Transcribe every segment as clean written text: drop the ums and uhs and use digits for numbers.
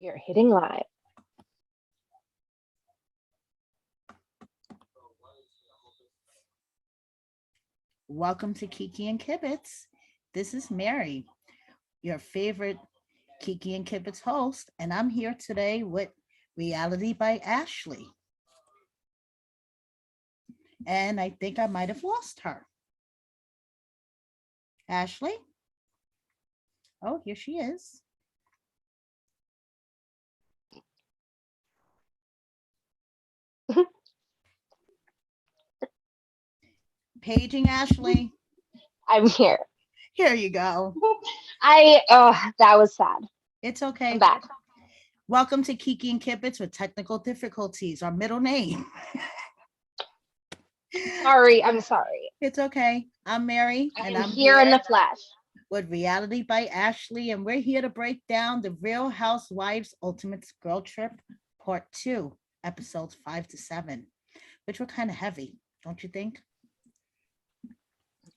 You're hitting live. Welcome to Kiki and Kibitz. This is Mary, your favorite Kiki and Kibitz host, and I'm here today with Reality by Ashley. And I think I might have lost her. Ashley? Oh, here she is. Paging Ashley. I'm here. Here you go. That was sad. It's I'm okay. back. Welcome to Kiki and Kibitz with technical difficulties, our middle name. Sorry, I'm sorry. It's okay. I'm Mary, I and am I'm here in here the flesh. with Reality by Ashley, and we're here to break down the Real Housewives Ultimate Girl Trip Part 2, episodes 5 to 7, which were kind of heavy, don't you think?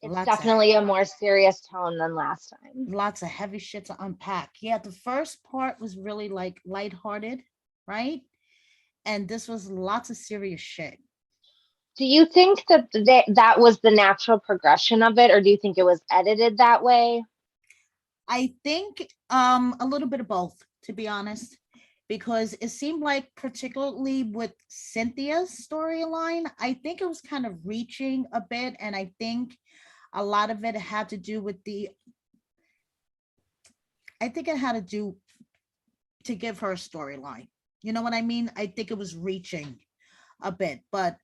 It's Lots of definitely a more serious tone than last time. lots of heavy shit to unpack. Yeah, the first part was really like lighthearted, right? And this was lots of serious shit. Do you think that that was the natural progression of it, or do you think it was edited that way? I think a little bit of both, to be honest, because it seemed like particularly with Cynthia's storyline, I think it was kind of reaching a bit, and I think a lot of it had to do with the I think it had to do to give her a storyline. You know what I mean? I think it was reaching a bit, but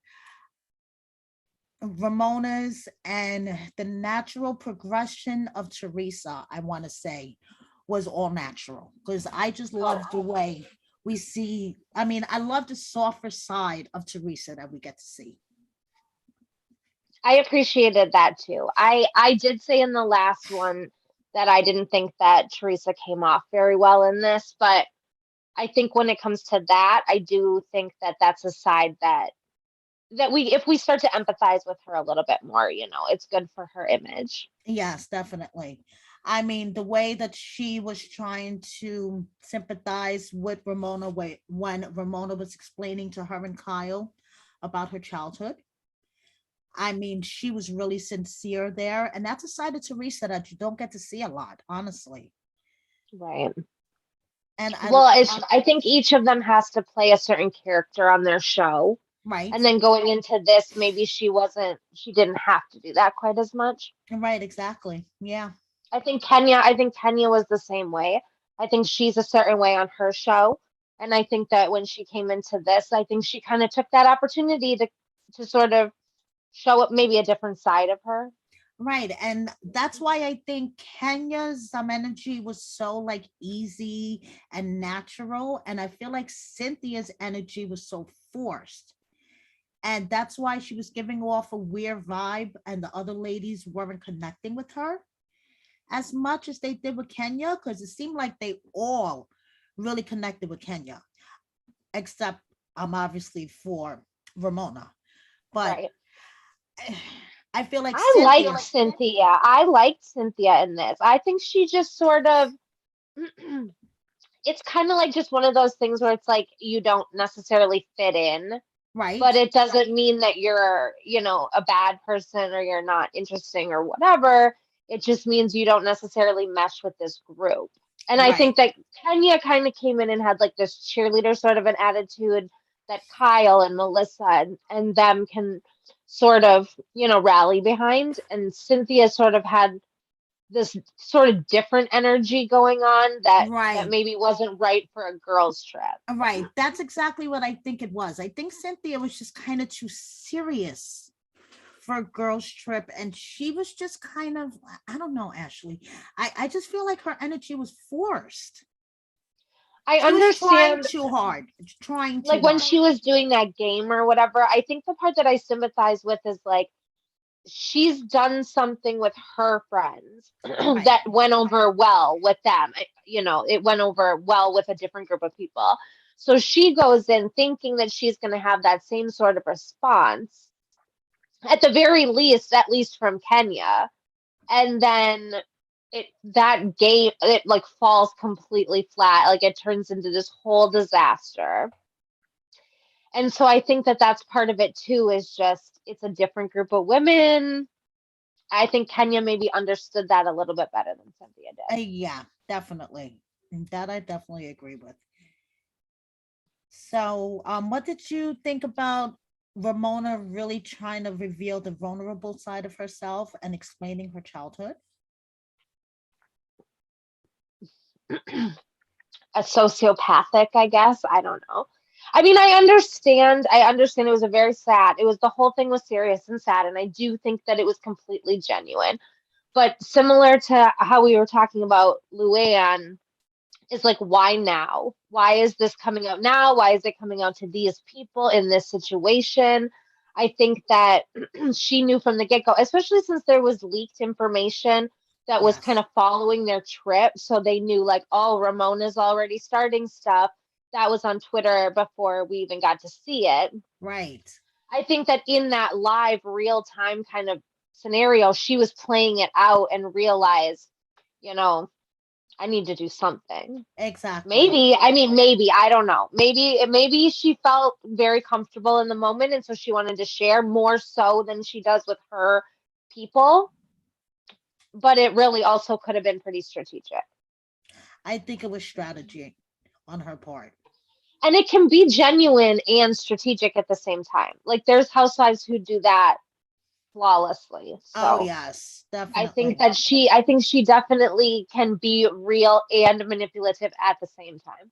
Ramona's and the natural progression of Teresa, I want to say, was all natural because I just love the way we see. I mean, I love the softer side of Teresa that we get to see. I appreciated that too. I did say in the last one that I didn't think that Teresa came off very well in this, but I think when it comes to that, I do think that that's a side that we if we start to empathize with her a little bit more, it's good for her image. Yes, definitely. I mean, the way that she was trying to sympathize with Ramona when Ramona was explaining to her and Kyle about her childhood. I mean, she was really sincere there. And that's a side of Teresa that you don't get to see a lot, honestly. Right. And Well, I think each of them has to play a certain character on their show. right, And then going into this, maybe she didn't have to do that quite as much. right, exactly. Yeah, I think Kenya was the same way. I think she's a certain way on her show. And I think that when she came into this, I think she kind of took that opportunity to sort of show up maybe a different side of her. right. And that's why I think Kenya's energy was so like easy and natural. And I feel like Cynthia's energy was so forced. And that's why she was giving off a weird vibe, and the other ladies weren't connecting with her as much as they did with Kenya, because it seemed like they all really connected with Kenya, except obviously for Ramona. But Right. I feel like I Cynthia, liked Cynthia. I liked Cynthia in this. I think she just sort of it's kind of like just one of those things where it's like you don't necessarily fit in, but right? it doesn't mean that you're, a bad person or you're not interesting or whatever. It just means you don't necessarily mesh with this group. And I Right. think that Kenya kind of came in and had like this cheerleader sort of an attitude that Kyle and Melissa and them can sort of, rally behind. And Cynthia sort of had this sort of different energy going on that Right. maybe wasn't right for a girls' trip. Right. That's exactly what I think it was. I think Cynthia was just kind of too serious for a girls' trip. And she was just kind of, I don't know, Ashley. I just feel like her energy was forced. I She was trying understand, too hard. Trying like too when hard. she was doing that game or whatever, I think the part that I sympathize with is like she's done something with her friends Right. that went over well with them. It went over well with a different group of people. So she goes in thinking that she's going to have that same sort of response, at the very least, at least from Kenya. And then that game, it like falls completely flat. Like it turns into this whole disaster. And so I think that that's part of it too, is just it's a different group of women. I think Kenya maybe understood that a little bit better than Cynthia did. Yeah, definitely. That I definitely agree with. So, what did you think about Ramona really trying to reveal the vulnerable side of herself and explaining her childhood? A sociopathic, I guess. I don't know. I mean, I understand it was a very sad, it was the whole thing was serious and sad, and I do think that it was completely genuine. But similar to how we were talking about Luann, is like, why now? Why is this coming out now? Why is it coming out to these people in this situation? I think that she knew from the get-go, especially since there was leaked information that was kind Yes. of following their trip. So they knew, like, oh, Ramona's already starting stuff. That was on Twitter before we even got to see it. Right. I think that in that live, real time kind of scenario, she was playing it out and realized, you know, I need to do something. Exactly. Maybe, I mean, maybe, I don't know. Maybe she felt very comfortable in the moment, and so she wanted to share more so than she does with her people. But it really also could have been pretty strategic. I think it was strategy on her part. And it can be genuine and strategic at the same time. Like there's housewives who do that flawlessly. Oh, So yes, I think definitely. that I think she definitely can be real and manipulative at the same time.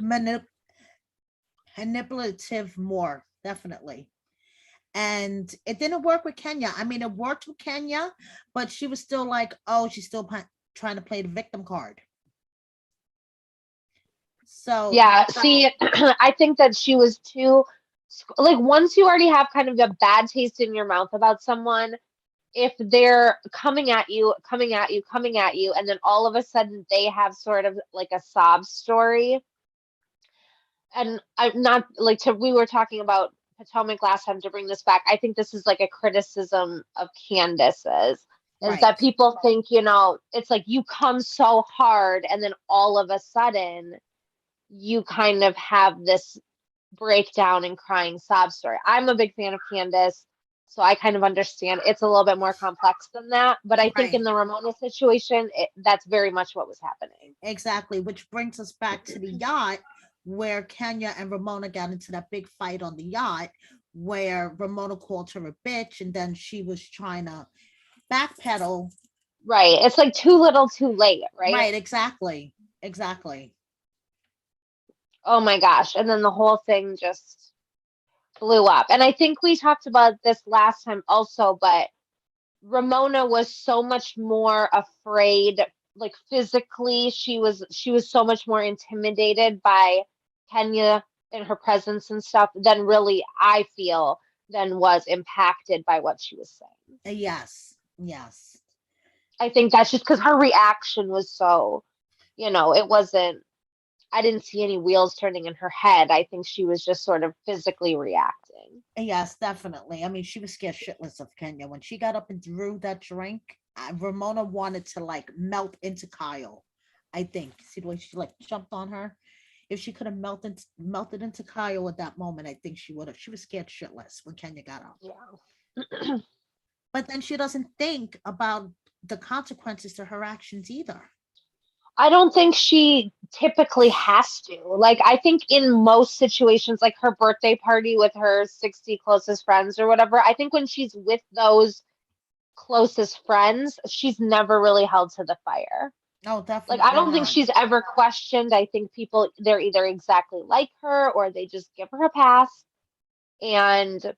Manip- Manipulative more, definitely. And it didn't work with Kenya. I mean, it worked with Kenya, but she was still like, oh, she's still trying to play the victim card. So, Yeah, see, I think that she was too, like, once you already have kind of a bad taste in your mouth about someone, if they're coming at you, coming at you, coming at you, and then all of a sudden they have sort of like a sob story, and I'm not like we were talking about Potomac last time to bring this back. I think this is like a criticism of Candace's, is right, that people think, it's like you come so hard, and then all of a sudden you kind of have this breakdown and crying sob story. I'm a big fan of Candace, so I kind of understand it's a little bit more complex than that. But I think in right. the Ramona situation, that's very much what was happening. Exactly. Which brings us back to the yacht where Kenya and Ramona got into that big fight on the yacht where Ramona called her a bitch and then she was trying to backpedal. Right. It's like too little, too late, right? Right, exactly. Exactly. Oh my gosh. And then the whole thing just blew up. And I think we talked about this last time also, but Ramona was so much more afraid, like physically, she was so much more intimidated by Kenya and her presence and stuff than really I feel than was impacted by what she was saying. Yes. Yes. I think that's just because her reaction was so, it wasn't, I didn't see any wheels turning in her head. I think she was just sort of physically reacting. Yes, definitely. I mean, she was scared shitless of Kenya. When she got up and threw that drink, Ramona wanted to like melt into Kyle. I think. See the way she like jumped on her? If she could have melted into Kyle at that moment, I think she would have. She was scared shitless when Kenya got up. Yeah. But then she doesn't think about the consequences to her actions either. I don't think she typically has to. Like, I think in most situations, like her birthday party with her 60 closest friends or whatever, I think when she's with those closest friends, she's never really held to the fire. No, Like, I definitely don't think not. she's ever questioned. I think people, they're either exactly like her or they just give her a pass. And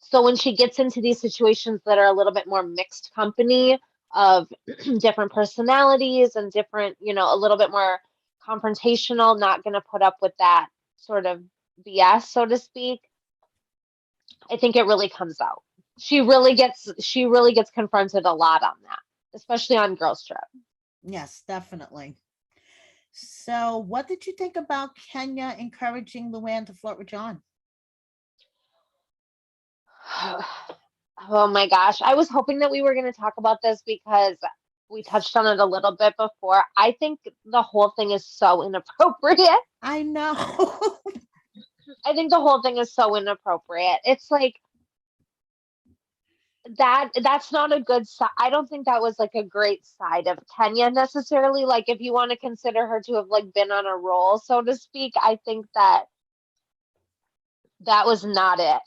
so when she gets into these situations that are a little bit more mixed company of different personalities and different, a little bit more confrontational, not going to put up with that sort of BS, so to speak. I think it really comes out. She really gets confronted a lot on that, especially on Girls Trip. Yes, definitely. So, what did you think about Kenya encouraging Luann to flirt with John? Oh my gosh. I was hoping that we were going to talk about this because we touched on it a little bit before. I think the whole thing is so inappropriate. I know. I think the whole thing is so inappropriate. It's like that's not a good side. I don't think that was like a great side of Kenya necessarily. Like if you want to consider her to have like been on a roll, so to speak, I think that that was not it.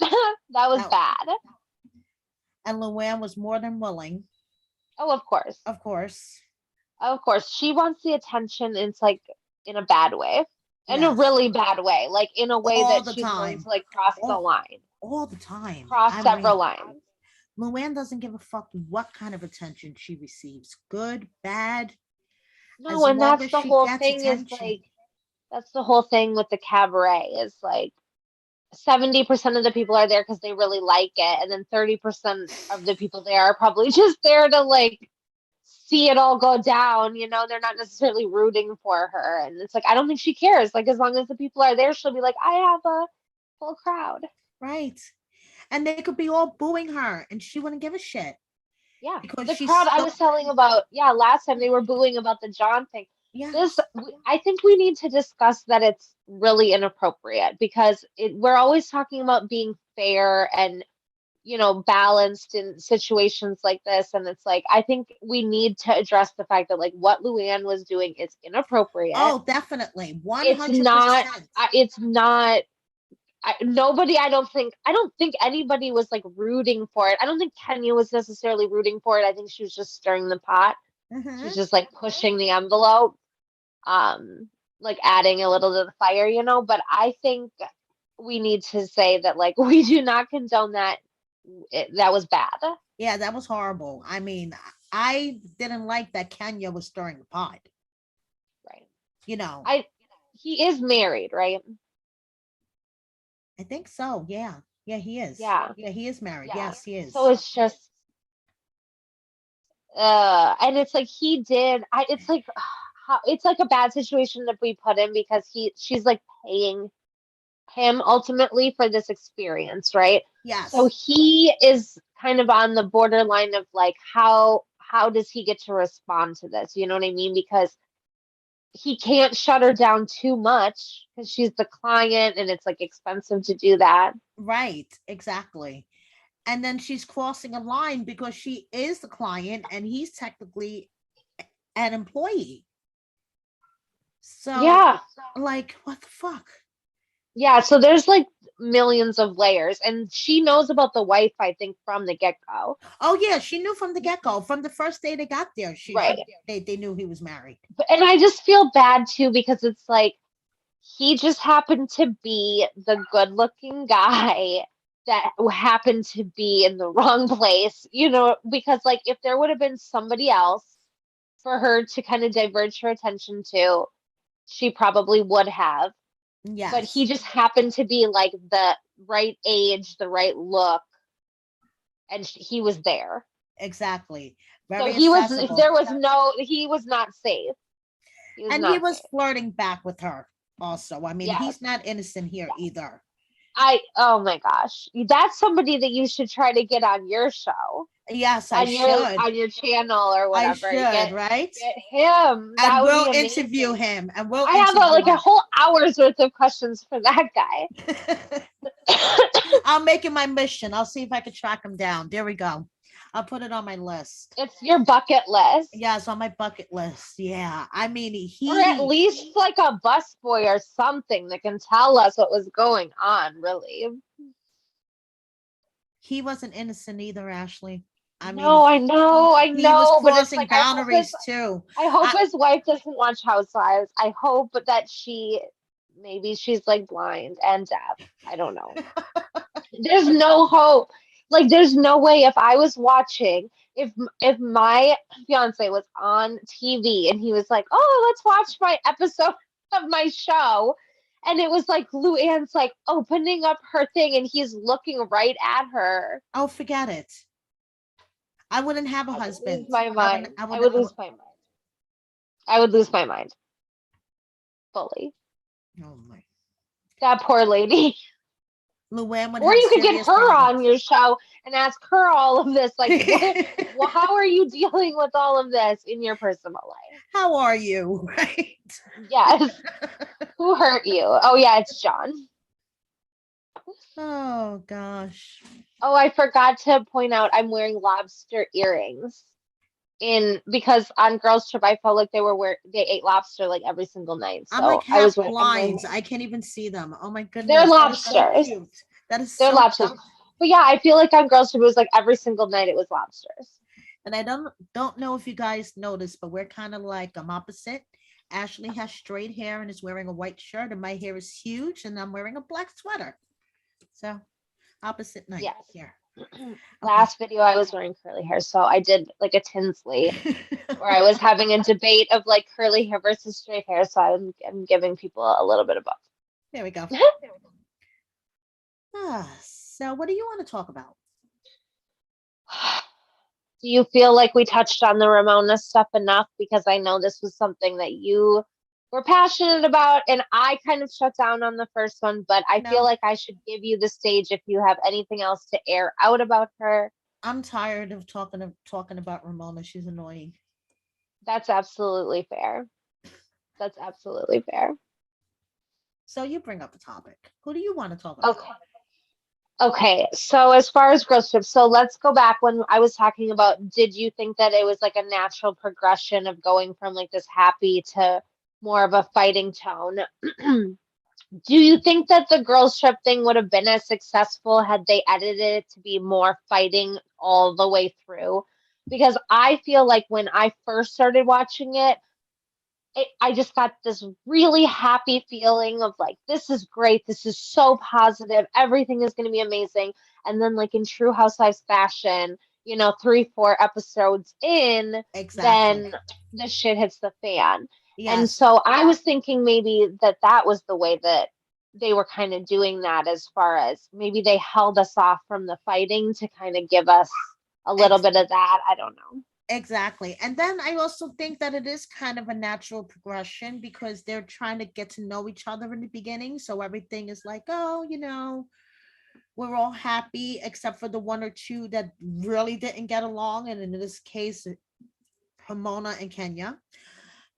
That was That- bad. and Luann was more than willing, Oh, of course. of course. Of course. She wants the attention. It's like in a bad way. In a Yes. really bad way. Like in a way All that the she's going time. to like cross the All, line. all the time. Cross I several mean, lines. Luann doesn't give a fuck what kind of attention she receives, good, bad, as No, and long that's as the she whole gets thing is attention. like that's the whole thing with the cabaret is like 70% of the people are there because they really like it, and then 30% of the people there are probably just there to like see it all go down. They're not necessarily rooting for her, and it's like I don't think she cares. Like as long as the people are there, she'll be like, I have a full crowd. Right. And they could be all booing her and she wouldn't give a shit Yeah, because the she's crowd I so, was telling about, yeah, last time they were booing about the John thing. This, yes. I think we need to discuss that it's really inappropriate because we're always talking about being fair and, balanced in situations like this. And it's like, I think we need to address the fact that like what Luann was doing is inappropriate. Oh, definitely. It's not, 100%. it's not nobody, I don't think anybody was like rooting for it. I don't think Kenya was necessarily rooting for it. I think she was just stirring the pot. She's Mhm. just like pushing the envelope, like adding a little to the fire, but I think we need to say that like we do not condone that. That was bad. Yeah, that was horrible. I mean, I didn't like that Kenya was stirring the pot. Right. You know, I He is married, right? I think so. Yeah. Yeah, he is. Yeah. Yeah, he is married. Yeah. Yes, he So is. it's just and it's like he did it's like it's like a bad situation that we put in because she's like paying him ultimately for this experience, right? So Yes. he is kind of on the borderline of like how does he get to respond to this? You know what I mean? Because he can't shut her down too much because she's the client and it's like expensive to do that. Right. Exactly. And then she's crossing a line because she is the client and he's technically an employee. So, Yeah. like, what the fuck? Yeah, so there's like millions of layers and she knows about the wife I think from the get-go. Oh yeah, she knew from the get-go, from the first day they got there. Right. They knew he was married. And I just feel bad too because it's like he just happened to be the good-looking guy that happened to be in the wrong place, because like if there would have been somebody else for her to kind of diverge her attention to, she probably would have. But he Yes, just happened to be like the right age, the right look, and he was there. exactly. So Very accessible. he was not safe. He was And he not was safe. flirting back with her also. I mean, Yes. he's not innocent here either. Oh my gosh. That's somebody that you should try to get on your show, Yes, I should. on your channel or I whatever. should, right? Get him. That And would we'll be interview amazing. him. And we'll I have interview like a him. whole hour's worth of questions for that guy. I'll make it my mission. I'll see if I can track him down. There we go. I'll put it on my list. It's your bucket list. Yeah, it's on my bucket list. Yeah. I mean, Or at least like a busboy or something that can tell us what was going on, really. he wasn't innocent either, Ashley. I mean, No, I he was know, but it's crossing like boundaries too. I hope I, his wife doesn't watch Housewives. I hope that maybe she's like blind and deaf. I don't know. There's no hope. Like, there's no way if I was watching, if my fiance was on TV and he was like, "Oh, let's watch my episode of my show," and it was like Luann's like opening up her thing and he's looking right at her. oh, forget it. I wouldn't have a I would husband. lose my mind. I would, I would lose my mind fully. oh my. That poor lady. Luann would Or have you could get serious her on problems. your show and ask her all of this. Like, what? Well, how are you dealing with all of this in your personal life? How are you? Right? Yes. Who hurt you? Oh, yeah, it's John. Oh gosh. Oh, I forgot to point out I'm wearing lobster earrings in because on girls trip I felt like they ate lobster like every single night. I'm like So I was half I'm wearing blind. I can't even see them. Oh my they're goodness. That is so lobsters. cute. That is They're so lobsters. cute. But yeah, I feel like on girls trip it was like every single night it was lobsters. And I don't know if you guys noticed, but we're kind of like opposite. Ashley has straight hair and is wearing a white shirt, and my hair is huge, and I'm wearing a black sweater. So opposite night Yes. here. Okay. Last video I was wearing curly hair, so I did like a Tinsley where I was having a debate of like curly hair versus straight hair. So I'm giving people a little bit of both. There we go. So what do you want to talk about? Do you feel like we touched on the Ramona stuff enough? Because I know this was something that you were passionate about, and I kind of shut down on the first one, but I feel No, like I should give you the stage if you have anything else to air out about her. I'm tired of talking about Ramona. She's annoying. That's absolutely fair. That's absolutely fair. So you bring up the topic. Who do you want to talk about? Okay. Okay, so as far as growth trips, so let's go back when I was talking about, did you think that it was like a natural progression of going from like this happy to more of a fighting tone? Do you think that the girls trip thing would have been as successful had they edited it to be more fighting all the way through? Because I feel like when I first started watching it, I just got this really happy feeling of like, this is great. This is so positive. Everything is going to be amazing. And then, like in true Housewives fashion, you know, 3, 4 episodes in, Exactly. then the shit hits the fan. And Yes, so I was thinking maybe that was the way that they were kind of doing that, as far as maybe they held us off from the fighting to kind of give us a little ex- bit of that. I don't know. exactly. And then I also think that it is kind of a natural progression because they're trying to get to know each other in the beginning. So everything is like, oh, we're all happy except for the one or two that really didn't get along. And in this case, Pomona and Kenya.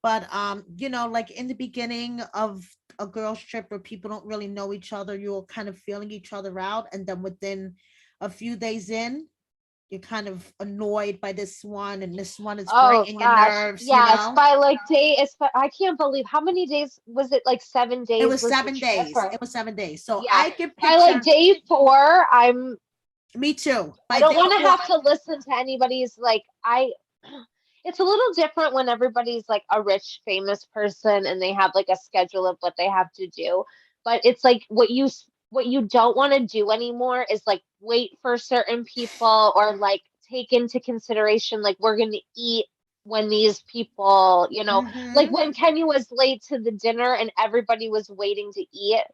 But like in the beginning of a girl's trip where people don't really know each other, you're kind of feeling each other out. And then within a few days in, you're kind of annoyed by this one, and this one is Oh grating your gosh, nerves, yes. By like day, I can't believe how many days was it? Like seven It days was was the 7 days. trip, or It was 7 days. So yeah. I can By like picture day 4, me too. I By don't day want to four, have to listen to anybody's like I. It's a little different when everybody's like a rich, famous person and they have like a schedule of what they have to do. But it's like what you don't want to do anymore is like wait for certain people, or like take into consideration like we're going to eat when these people, like mm-hmm. when Kenya was late to the dinner and everybody was waiting to eat.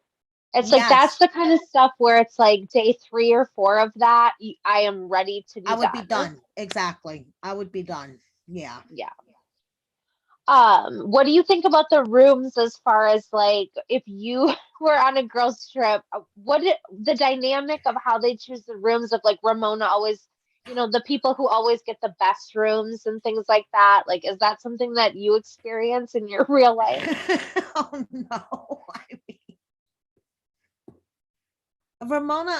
It's like that's Yes, the kind of stuff where it's like day 3 or 4 of that, I am ready to I be would be done. done. Exactly. I would be done. Yeah. Yeah. What do you think about the rooms, as far as like if you were on a girls trip, the dynamic of how they choose the rooms, of like Ramona always, the people who always get the best rooms and things like that. Like, is that something that you experience in your real life? Oh no. I mean, Ramona,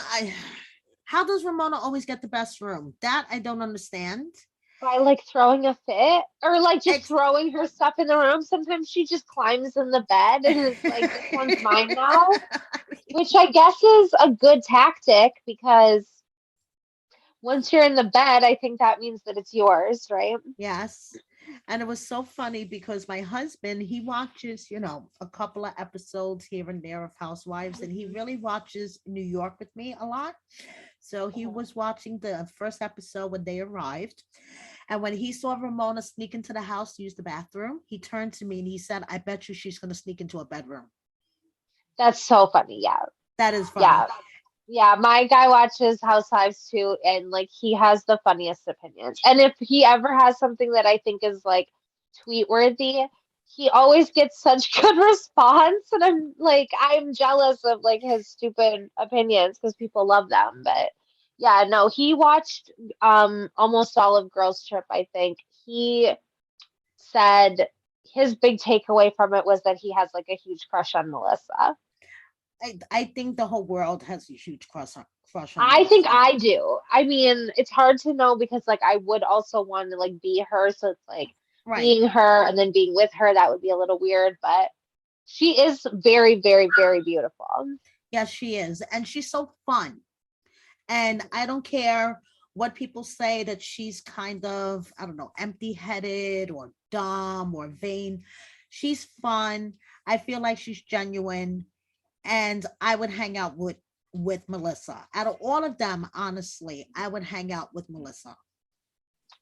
how does Ramona always get the best room? That I don't understand. By like throwing a fit, or like just Ex- throwing her stuff in the room. Sometimes she just climbs in the bed and is like, this one's mine now, which I guess is a good tactic, because once you're in the bed, I think that means that it's yours, right? Yes. And it was so funny because my husband, he watches, a couple of episodes here and there of Housewives, and he really watches New York with me a lot. So he Mhm. was watching the first episode when they arrived. And when he saw Ramona sneak into the house to use the bathroom, he turned to me and he said, I bet you she's going to sneak into a bedroom. That's so funny. Yeah. That is Yeah. funny. Yeah. My guy watches Housewives too, and like he has the funniest opinions. And if he ever has something that I think is like tweet worthy, he always gets such good response, and I'm jealous of like his stupid opinions because people love them. But yeah, no, he watched almost all of Girls Trip, I think. He said his big takeaway from it was that he has like a huge crush on Melissa. I think the whole world has a huge crush on I think Melissa. I do. I mean, it's hard to know because like I would also want to like be her, so it's like Right. being her and then being with her, that would be a little weird, but she is very, very, very beautiful. Yes, she is. And she's so fun. And I don't care what people say that she's kind of, I don't know, empty-headed or dumb or vain. She's fun. I feel like she's genuine. And I would hang out with Melissa. Out of all of them, honestly, I would hang out with Melissa.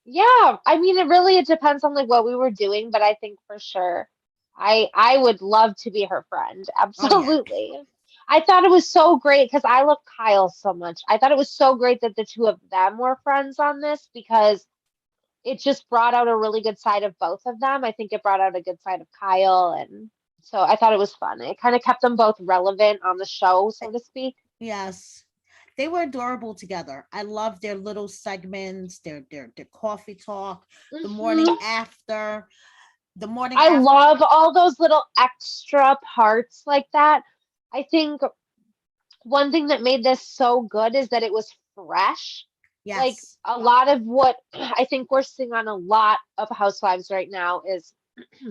Yeah, I mean it depends on like what we were doing, but I think for sure I would love to be her friend. Oh yeah. Absolutely. I thought it was so great because I love Kyle so much. I thought it was so great that the two of them were friends on this because it just brought out a really good side of both of them. I think it brought out a good side of Kyle, and so I thought it was fun. It kind of kept them both relevant on the show, so to speak. Yes. They were adorable together. I love their little segments, their coffee talk, the morning Mhm. after, the morning I after. love all those little extra parts like that. I think one thing that made this so good is that it was fresh. Like Yes. a lot of what I think we're seeing on a lot of housewives right now is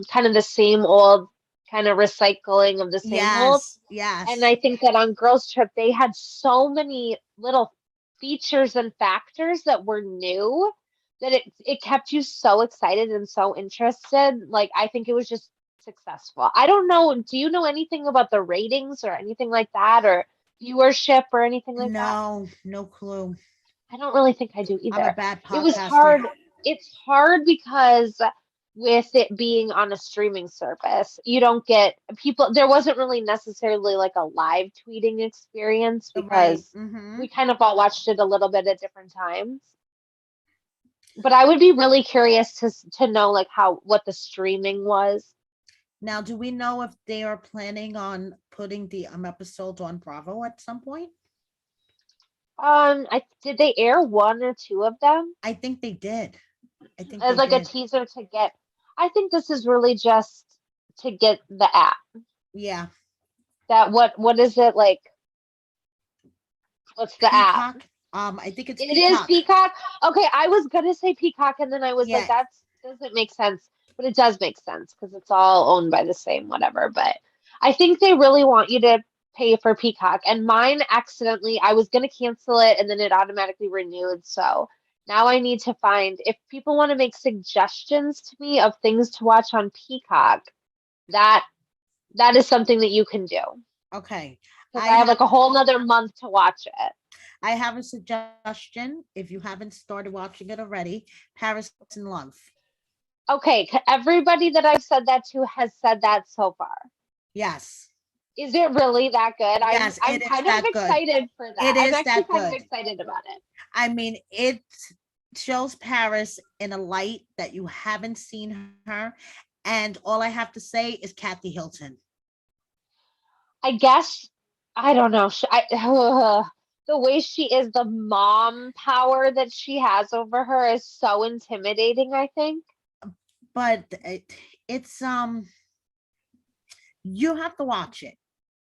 kind of the same old kind of recycling of the same old. Yes. And Yes. I think that on Girls Trip, they had so many little features and factors that were new that it kept you so excited and so interested. Like, I think it was just successful. I don't know. Do you know anything about the ratings or anything like that, or viewership or anything like that? No, no clue. I don't really think I do I'm a either. bad It was podcaster. hard. It's hard because with it being on a streaming service, you don't get people. There wasn't really necessarily like a live tweeting experience Right. because Mm-hmm. we kind of all watched it a little bit at different times. But I would be really curious to know like how what the streaming was. Now, do we know if they are planning on putting the episodes on Bravo at some point? I did they air one or two of them I think they did. I think as they like a did. teaser to get? I think this is really just to get the app. Yeah. That what is it like? What's the app? Peacock. I think it's It is Peacock. Peacock. Okay, I was gonna say Peacock, and then I was like, Yeah. that doesn't make sense, but it does make sense because it's all owned by the same whatever. But I think they really want you to pay for Peacock, and mine accidentally, I was gonna cancel it, and then it automatically renewed. So now I need to find if people want to make suggestions to me of things to watch on Peacock. That that is something that you can do Okay. because I I have have like a whole nother month to watch it. I have a suggestion. If you haven't started watching it already, Paris in Love. Okay, everybody that I've said that to has said that so far. Yes. Is it really that good? I'm Yes, I'm it is kind of that good. excited for that. It I'm is actually that kind of good. excited about it. I mean, it shows Paris in a light that you haven't seen her. And all I have to say is Kathy Hilton. I guess I don't know. The way she is, the mom power that she has over her is so intimidating, I think. But it's you have to watch it.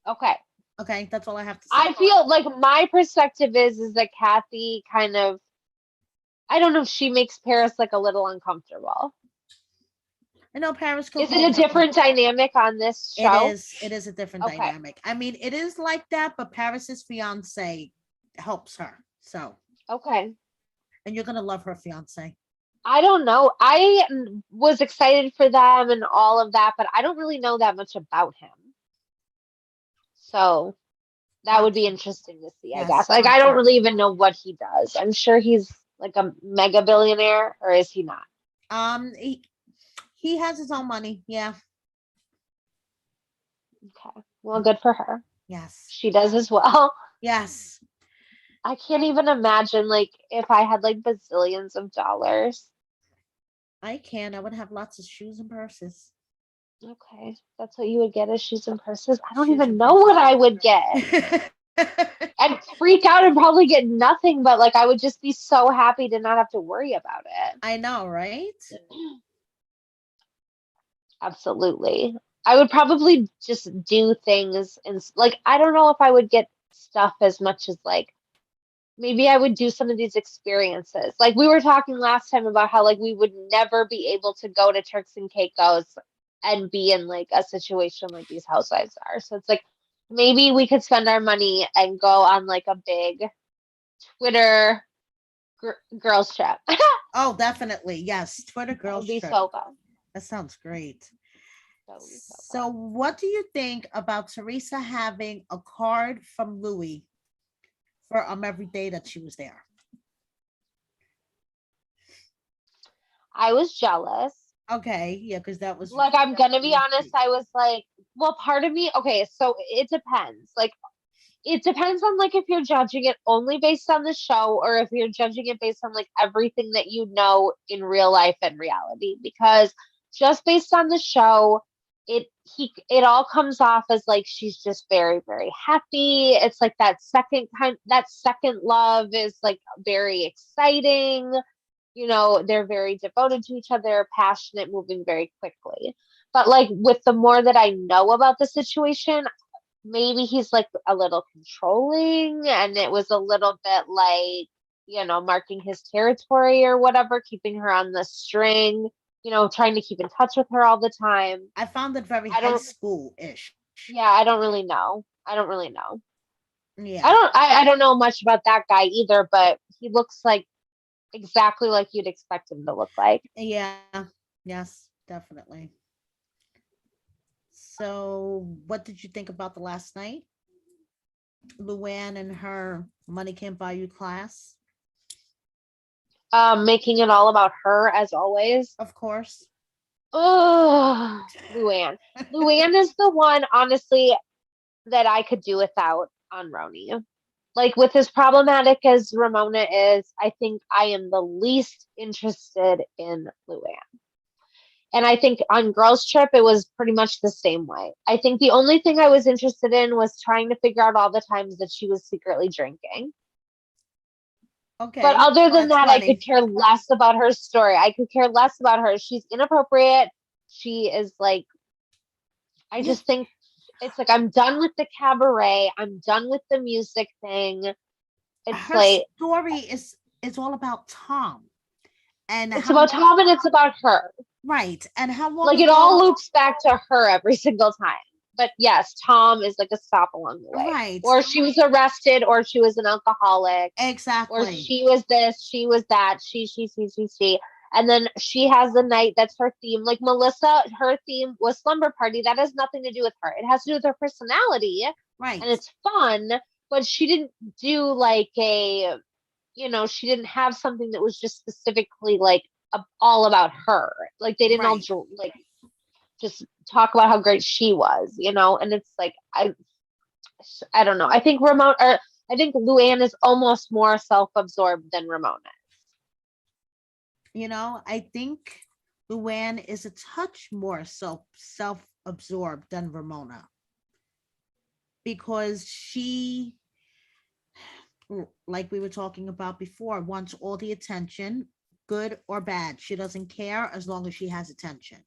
Okay. Okay, that's all I have to say. I feel like my perspective is that Kathy kind of I don't know, she makes Paris like a little uncomfortable. I know Paris could Is it a hold her own. different dynamic on this It show? is. It is a different Okay. dynamic. I mean, it is like that, but Paris's fiance helps her. So, Okay. and you're gonna love her fiance. I don't know. Was excited for them and all of that, but I don't really know that much about him. So that would Watch be it. interesting to see, I Yes, guess. Like I watch don't it. really even know what he does. I'm sure he's like a mega billionaire, or is he not? He has his own money. Yeah. Okay. Well, good for her. Yes. She does as well. Yes. I can't even imagine like if I had like bazillions of dollars. I can. I would have lots of shoes and purses. Okay, that's what you would get as shoes and purses. I don't Shoes even and know what I would get. purses. I'd freak out and probably get nothing, but like I would just be so happy to not have to worry about I know, right? it. Absolutely. I would probably just do things and like I don't know if I would get stuff as much as like maybe I would do some of these experiences. Like we were talking last time about how like we would never be able to go to Turks and Caicos and be in like a situation like these housewives are. So it's like maybe we could spend our money and go on like a big Twitter girls trip. That Oh, definitely. Yes. Twitter would girls be trip. so fun. That sounds great. That would be so So, fun. what do you think about Teresa having a card from Louie for every day that she was there? I was jealous. Okay, yeah, because that was Like I'm gonna be really honest, sweet. I was like, well, part of me, okay, so it depends. Like it depends on like if you're judging it only based on the show or if you're judging it based on like everything that you know in real life and reality. Because just based on the show, it all comes off as like she's just very, very happy. It's like that second love is like very exciting. You know, they're very devoted to each other, passionate, moving very quickly. But like with the more that I know about the situation, maybe he's like a little controlling and it was a little bit like, you know, marking his territory or whatever, keeping her on the string, you know, trying to keep in touch with her all the time. I found it very I high don't, school ish. yeah, I don't really know. I don't really know. Yeah, I don't know much about that guy either, but he looks like exactly like you'd expect him to look like. yeah, yes, definitely. So, what did you think about the last night? Luann and her money can't buy you class, Making it all about her as always. of course. Oh, Luann. Luann is the one, honestly, that I could do without on Roni. Like with as problematic as Ramona is, I think I am the least interested in Luann. And I think on Girls Trip, it was pretty much the same way. I think the only thing I was interested in was trying to figure out all the times that she was secretly drinking. But Okay, other than that's that, I could funny. care less about her story. I could care less about her. She's inappropriate. She is like, I Yeah, just think it's like I'm done with the cabaret. I'm done with the music thing. It's her like story is all about Tom and it's how about long, Tom and it's about her. right, and how long Like it all ago, loops back to her every single time. But yes, Tom is like a stop along the way. right, Or she was arrested, or she was an alcoholic, or exactly. she was this, she was that, she. And then she has the night that's her theme. Like Melissa, her theme was slumber party. That has nothing to do with her. It has to do with her personality and Right, it's fun, but she didn't do like she didn't have something that was just specifically like all about her. Like they didn't all right. like just talk about how great she was, and it's like I don't know. I think I think Luann is almost more self-absorbed than Ramona. I think Luann is a touch more self-absorbed than Ramona because she, like we were talking about before, wants all the attention, good or bad. She doesn't care as long as she has attention.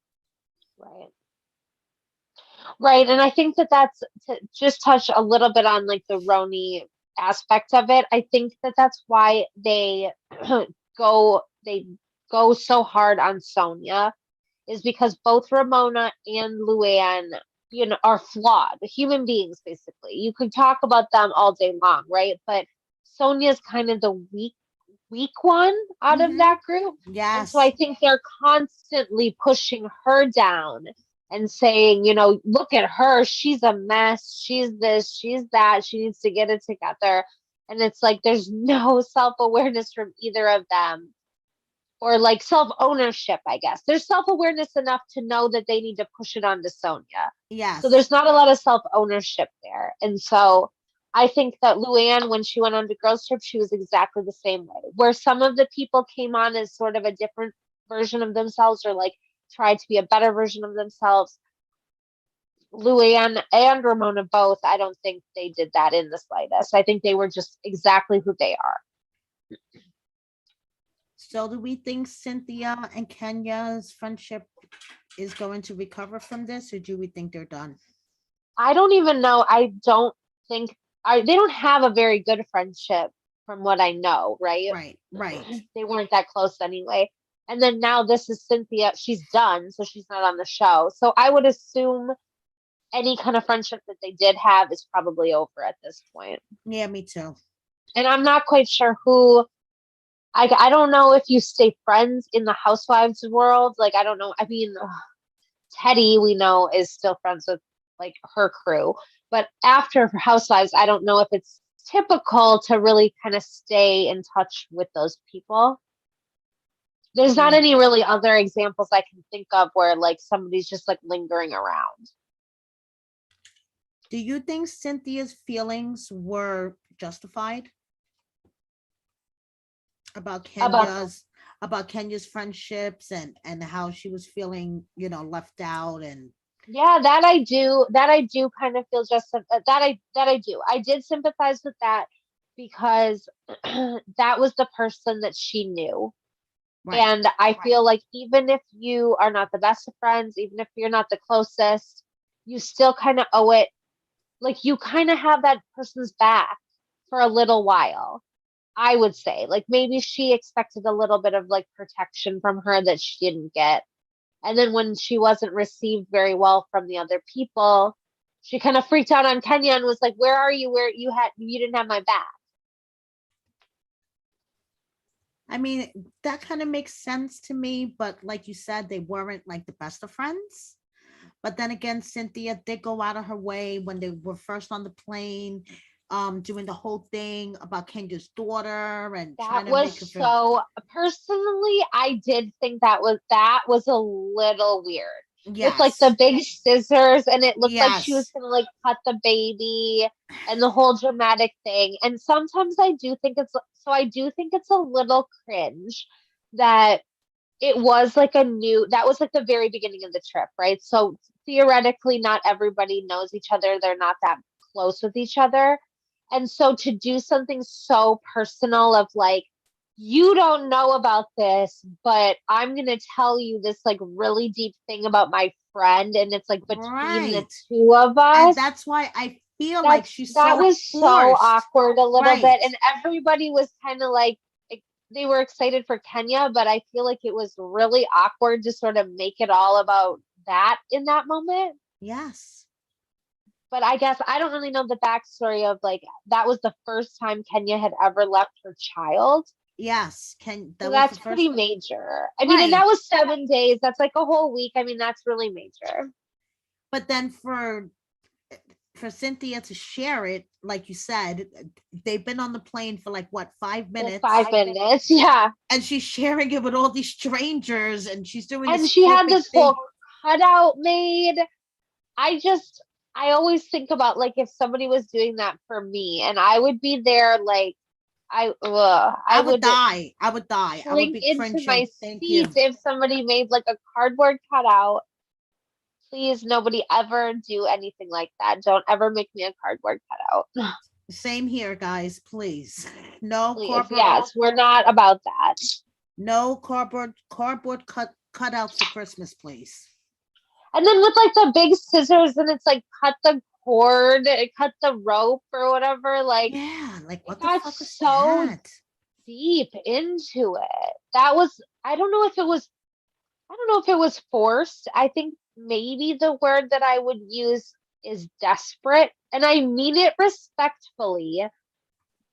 Right. Right. And I think that that's to just touch a little bit on like the Roni aspect of it. I think that that's why they go so hard on Sonia is because both Ramona and Luann, are flawed human beings, basically. You could talk about them all day long, right? But Sonia's kind of the weak one out of Mm-hmm. that group. And so I Yes. think they're constantly pushing her down and saying, look at her. She's a mess. She's this, she's that. She needs to get it together. And it's like there's no self awareness from either of them or like self ownership, I guess. There's self awareness enough to know that they need to push it on to Sonia. So Yes. there's not a lot of self ownership there. And so I think that Luann, when she went on the girls' trip, she was exactly the same way. Where some of the people came on as sort of a different version of themselves or like tried to be a better version of themselves. Louie and Ramona both, I don't think they did that in the slightest. I think they were just exactly who they are. So do we think Cynthia and Kenya's friendship is going to recover from this, or do we think they're done? I don't even know. I don't think they don't have a very good friendship from what I know, right? Right, right. They weren't that close anyway. And then now this is Cynthia. She's done, so she's not on the show. So I would assume any kind of friendship that they did have is probably over at this point. Yeah, me too. And I'm not quite sure who. I don't know if you stay friends in the housewives world. Like, I don't know. I mean, Teddy, we know, is still friends with like her crew. But after Housewives, I don't know if it's typical to really kind of stay in touch with those people. There's not Yeah. any really other examples I can think of where like somebody's just like lingering around. Do you think Cynthia's feelings were justified about About Kenya's friendships and how she was feeling, left out and Yeah, that I do kind of feel just that I do. I did sympathize with that because that was the person that she knew. right. And I feel like even if you are not the best of friends, even if you're not the closest, you still kind of owe it. Like you kind of have that person's back for a little while. I would say, like maybe she expected a little bit of like protection from her that she didn't get. And then when she wasn't received very well from the other people, she kind of freaked out on Kenya and was like, "Where are you? Where you didn't have my back." I mean, that kind of makes sense to me, but like you said, they weren't like the best of friends. But then again, Cynthia did go out of her way when they were first on the plane, doing the whole thing about Kenya's daughter and trying That to make her was feel. so personally, I did think that was a little weird. With like the Yes, big scissors and it looked like she was yes, gonna like cut the baby and the whole dramatic thing. And sometimes I do think it's a little cringe that it was like that was like the very beginning of the trip, right? So theoretically not everybody knows each other. They're not that close with each other. And so to do something so personal of like, you don't know about this, but I'm going to tell you this like really deep thing about my friend. And it's like between the right. two of And us. that's why I feel like she's That so was so forced. awkward a little Right. bit. And everybody was kind of like, they were excited for Kenya, but I feel like it was really awkward to sort of make it all about that in that moment. Yes. But I guess I don't really know the backstory of like that was the first time Kenya had ever left her child. Yes. So That was the that's first. pretty major. I mean, and that Right. was 7 days. That's like a whole week. I mean, that's really major. But then for Cynthia to share it, like you said, they've been on the plane for like what, 5 minutes, 5 minutes. Yeah. and she's sharing it with all these strangers, and she's doing And this she had perfect this thing. whole cutout made. I just, I always think about like if somebody was doing that for me and I would be there, like, I I would would die. I would die. I would shrink be into my cringing. Thank seat you. if somebody made like a cardboard cutout. Please, nobody ever do anything like that. Don't ever make me a cardboard cutout. Same here, guys. Please, no Please, corporate, yes, we're not about that. no cardboard cutouts for Christmas, please. And then with like the big scissors, and it's like cut the cord, cut the rope or whatever. Like Yeah, like it what the got fuck was so that? deep into it. That was, I don't know if it was, I don't know if it was forced. I think maybe the word that I would use is desperate. And I mean it respectfully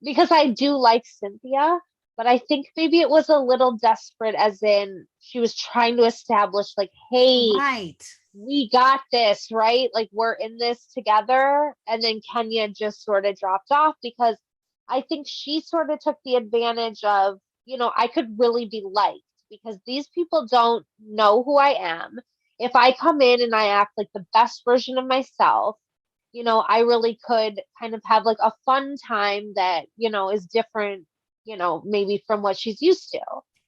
because I do like Cynthia, but I think maybe it was a little desperate, as in she was trying to establish, like, hey, Right. we got this, right? Like, we're in this together. And then Kenya just sort of dropped off because I think she sort of took the advantage of, I could really be liked because these people don't know who I am. If I come in and I act like the best version of myself, I really could kind of have like a fun time that, is different, maybe from what she's used to.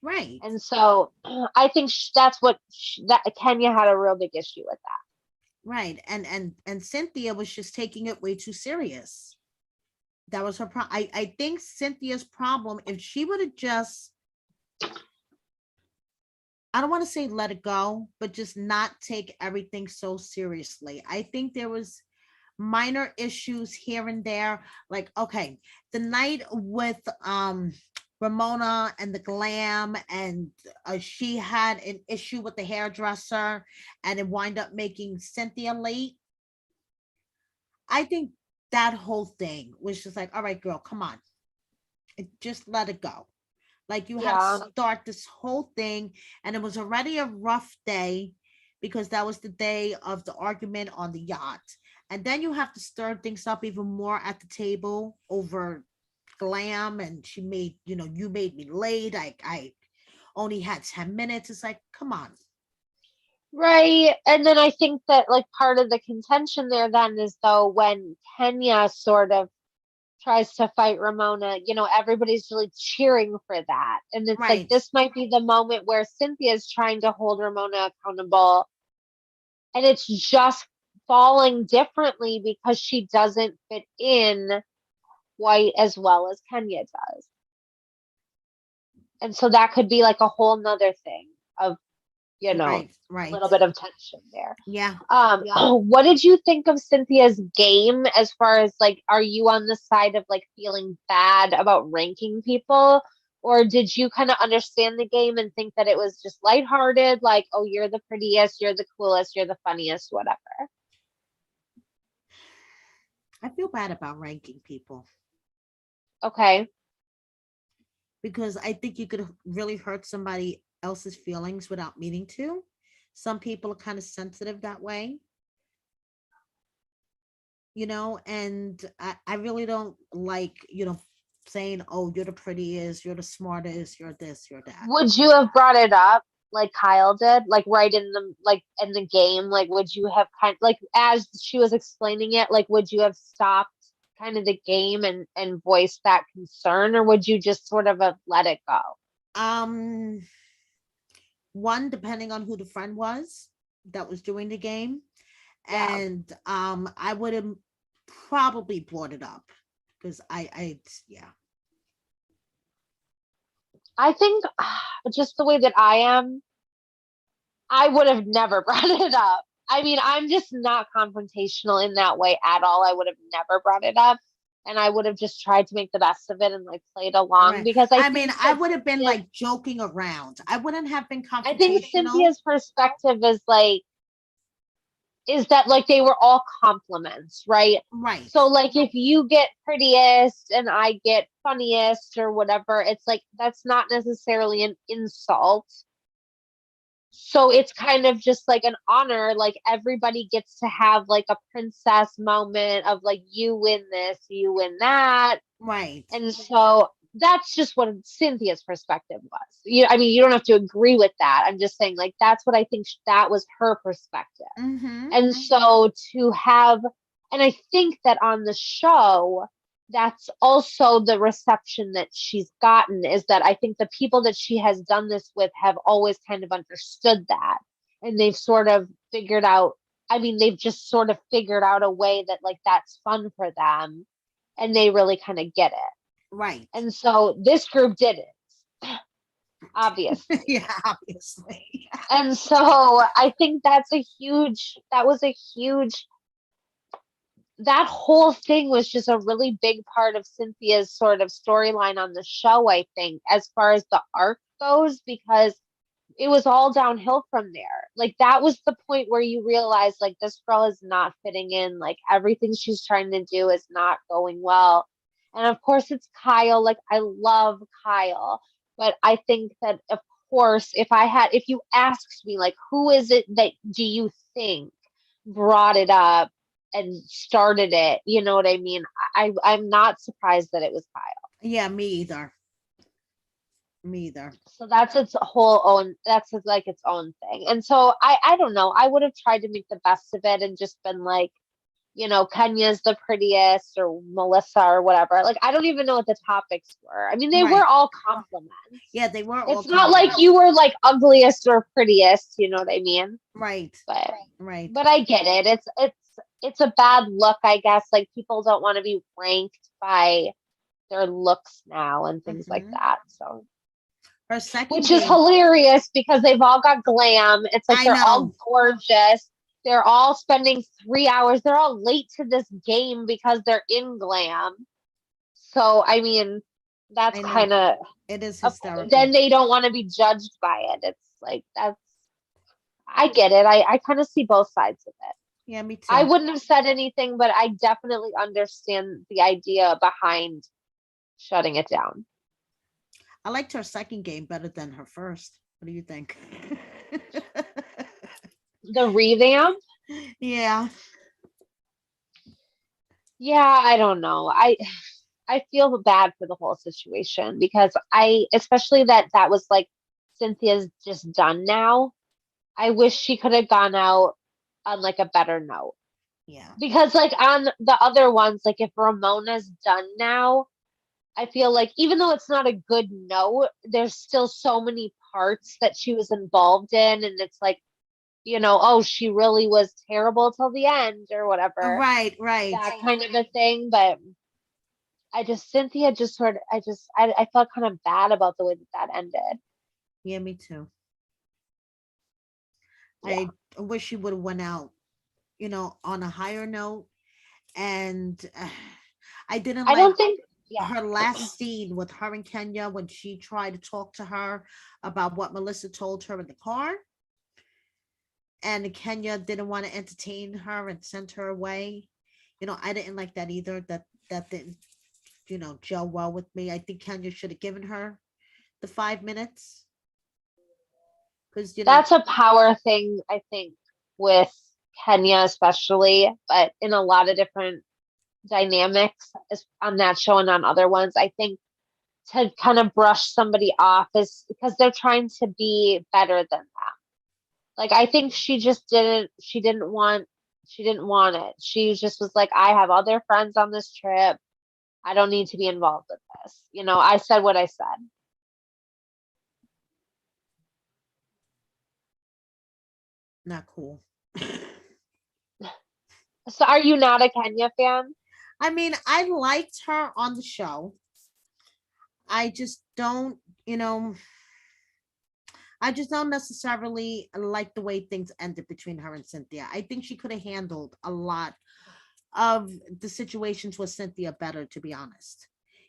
Right. And so I think that's what that Kenya had a real big issue with that. Right. And Cynthia was just taking it way too serious. That was her problem. I think Cynthia's problem, if she would have just, I don't want to say let it go, but just not take everything so seriously. I think there was minor issues here and there. Like, okay, the night with Ramona and the glam, and she had an issue with the hairdresser, and it wind up making Cynthia late. I think that whole thing was just like, all right, girl, come on, just let it go. Like, you had to Yeah. start this whole thing, and it was already a rough day because that was the day of the argument on the yacht. And then you have to stir things up even more at the table over glam, and she made, you made me late. I only had 10 minutes. It's like, come on. Right. And then I think that like part of the contention there then is though when Kenya sort of tries to fight Ramona, everybody's really cheering for that. And it's like Right. this might be the moment where Cynthia's trying to hold Ramona accountable and it's just falling differently because she doesn't fit in quite as well as Kenya does. And so that could be like a whole nother thing of, Right. a Right. little bit of tension there. Yeah. What did you think of Cynthia's game as far as like, are you on the side of like feeling bad about ranking people? Or did you kind of understand the game and think that it was just lighthearted, like, oh, you're the prettiest, you're the coolest, you're the funniest, whatever? I feel bad about ranking people Okay. because I think you could really hurt somebody else's feelings without meaning to. Some people are kind of sensitive that way, and I really don't like, saying, oh, you're the prettiest, you're the smartest, you're this, you're that. Would you have brought it up like Kyle did, like right in the like in the game? Like, would you have like as she was explaining it, like would you have stopped kind of the game and voiced that concern, or would you just sort of have let it go? Um, One, depending on who the friend was that was doing the game, Yeah. and I would have probably brought it up because yeah. I think just the way that I am, I would have never brought it up. I mean, I'm just not confrontational in that way at all. I would have never brought it up. And I would have just tried to make the best of it and like played along Right. because I I mean, think I that would have been Cynthia, like joking around. I wouldn't have been I think confrontational. Cynthia's perspective is that like they were all compliments, right? Right. So like if you get prettiest and I get funniest or whatever, it's like that's not necessarily an insult. So it's kind of just like an honor, like everybody gets to have like a princess moment of like you win this, you win that. Right. And so that's just what Cynthia's perspective was. I mean, you don't have to agree with that. I'm just saying, like, that's what I think that was her perspective. Mm-hmm. And so to have, and I think that on the show, that's also the reception that she's gotten is that I think the people that she has done this with have always kind of understood that. And they've sort of figured out, I mean, they've just sort of figured out a way that, like, that's fun for them. And they really kind of get it. Right. And so this group did it, obviously. Yeah, obviously. And so I think that was a huge, that whole thing was just a really big part of Cynthia's sort of storyline on the show, I think, as far as the arc goes, because it was all downhill from there. Like that was the point where you realize like this girl is not fitting in, like everything she's trying to do is not going well. And of course it's Kyle. Like I love Kyle, but I think that of course if you asked me like who is it that do you think brought it up and started it, you know what I mean? I'm not surprised that it was Kyle. Yeah, me either. Me either. So that's its whole own, that's like its own thing. And so I don't know, I would have tried to make the best of it and just been like, Kenya's the prettiest or Melissa or whatever. Like, I don't even know what the topics were. I mean, they were Right. all compliments. Yeah, they were all It's not like you were like ugliest or prettiest, you know what I mean? right. But Right. but I get it. It's a bad look, I guess. Like, people don't want to be ranked by their looks now and things like Hmm. that. So, Her second which is game, hilarious because they've all got glam. It's like I they're all know. gorgeous. They're all spending 3 hours. They're all late to this game because they're in glam. So, I mean, that's I know. kind of, It is then hysterical. they don't want to be judged by it. It's like, I get it. I kind of see both sides of it. Yeah, me I too. wouldn't have said anything, but I definitely understand the idea behind shutting it down. I liked her second game better than her first. What do you think? The revamp, Yeah. yeah, I don't know. I feel bad for the whole situation because especially that was like Cynthia's just done now. I wish she could have gone out on like a better note Yeah. because like on the other ones, like if Ramona's done now, I feel like even though it's not a good note, there's still so many parts that she was involved in, and it's like, oh, she really was terrible till the end or whatever, Right, right. that kind of a thing. But Cynthia just sort of, I felt kind of bad about the way that ended. Yeah, me too. Yeah. I wish she would have went out, on a higher note. And I didn't I like don't think, yeah. her last scene with her and Kenya when she tried to talk to her about what Melissa told her in the car. And Kenya didn't want to entertain her and sent her away. I didn't like that either. That didn't, gel well with me. I think Kenya should have given her the 5 minutes because That's a power thing, I think, with Kenya especially, but in a lot of different dynamics on that show and on other ones. I think to kind of brush somebody off is because they're trying to be better than them. Like, I think she didn't want it. She just was like, I have other friends on this trip. I don't need to be involved with this. I said what I said. not cool. So are you not a Kenya fan? I mean, I liked her on the show. I just don't, I just don't necessarily like the way things ended between her and Cynthia. I think she could have handled a lot of the situations with Cynthia better, to be honest.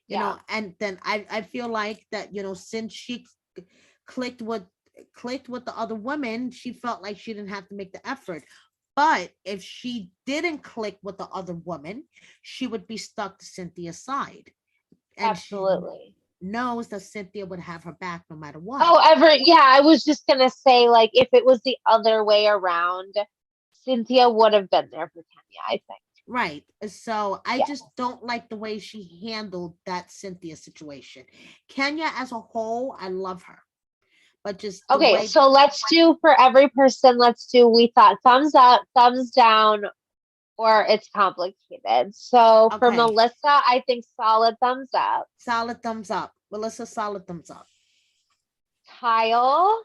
Yeah, And then I feel like that, since she clicked with clicked with the other women, she felt like she didn't have to make the effort. But if she didn't click with the other woman, she would be stuck to Cynthia's side. And she absolutely. knows that Cynthia would have her back no matter what. Oh, yeah, I was just gonna say, like, if it was the other way around, Cynthia would have been there for Kenya, I think. Right. So I Yeah. just don't like the way she handled that Cynthia situation. Kenya as a whole, I love her. But just the Okay, way so let's do for every person, we thought thumbs up, thumbs down, or it's complicated. So for okay, Melissa, I think solid thumbs up. solid thumbs up. Melissa, solid thumbs up. Kyle,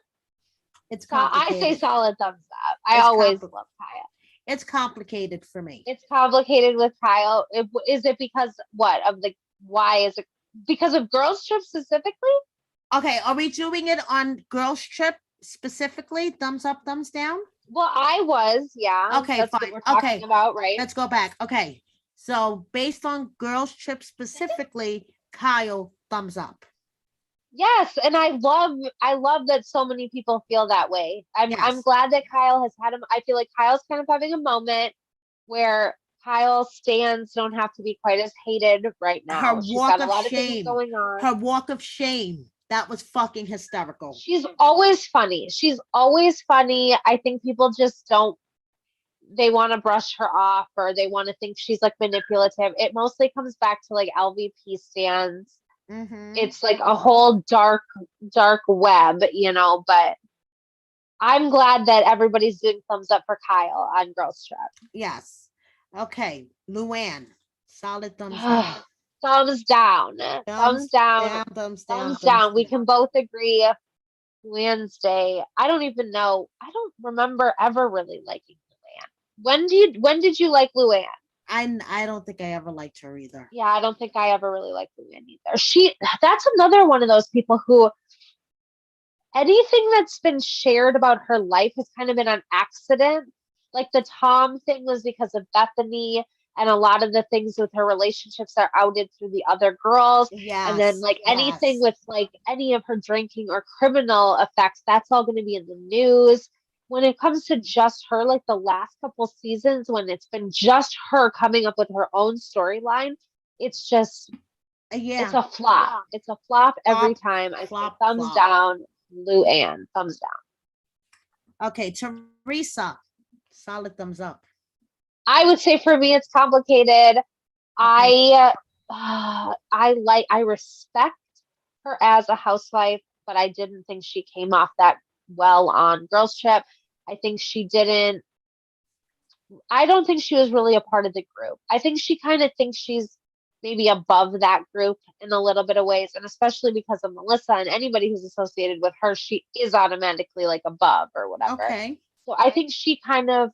It's I say complicated. solid thumbs up. I It's always compli love Kyle. it's complicated for me. It's complicated with Kyle. Is it because what of the why is it because of girls trip specifically? Okay, are we doing it on girls trip specifically? Thumbs up, thumbs down? Well, I was, yeah. Okay, That's what fine. we're talking Okay, about, right? let's go back. Okay. So based on girls trip specifically, Kyle, thumbs up. Yes, and I love that so many people feel that way. I'm Yes. glad that Kyle has had him. I feel like Kyle's kind of having a moment where Kyle stands don't have to be quite as hated right Her now. She's walk got a of lot of things shame. going on. Her walk of shame. That was fucking hysterical. She's always funny. She's always funny. I think people just don't they want to brush her off or they want to think she's like manipulative. It mostly comes back to like LVP stands. Mm-hmm. It's like a whole dark web, but I'm glad that everybody's doing thumbs up for Kyle on Girls Trip. Yes. Okay, Luann, solid thumbs down. Thumbs down. Thumbs Thumbs down. down, thumbs down, Thumbs thumbs down. We down. can both agree Wednesday. I don't even know. I don't remember ever really liking Luann. When did you like Luann? I don't think I ever liked her either. Yeah, I don't think I ever really liked Luann either. That's another one of those people who anything that's been shared about her life has kind of been an accident. Like the Tom thing was because of Bethany, and a lot of the things with her relationships are outed through the other girls. And then, Yes, like, anything yes. with like any of her drinking or criminal effects, that's all going to be in the news. When it comes to just her, like the last couple seasons, when it's been just her coming up with her own storyline, it's just it's Yeah, a flop. It's a flop every flop, time. I say flop, thumbs flop. down, Luann, thumbs down. Okay, Teresa, solid thumbs up. I would say for me, it's complicated. Okay, I respect her as a housewife, but I didn't think she came off that well on Girls Trip. I think she didn't. I don't think she was really a part of the group. I think she kind of thinks she's maybe above that group in a little bit of ways, and especially because of Melissa and anybody who's associated with her, she is automatically like above or whatever. okay. So I think she kind of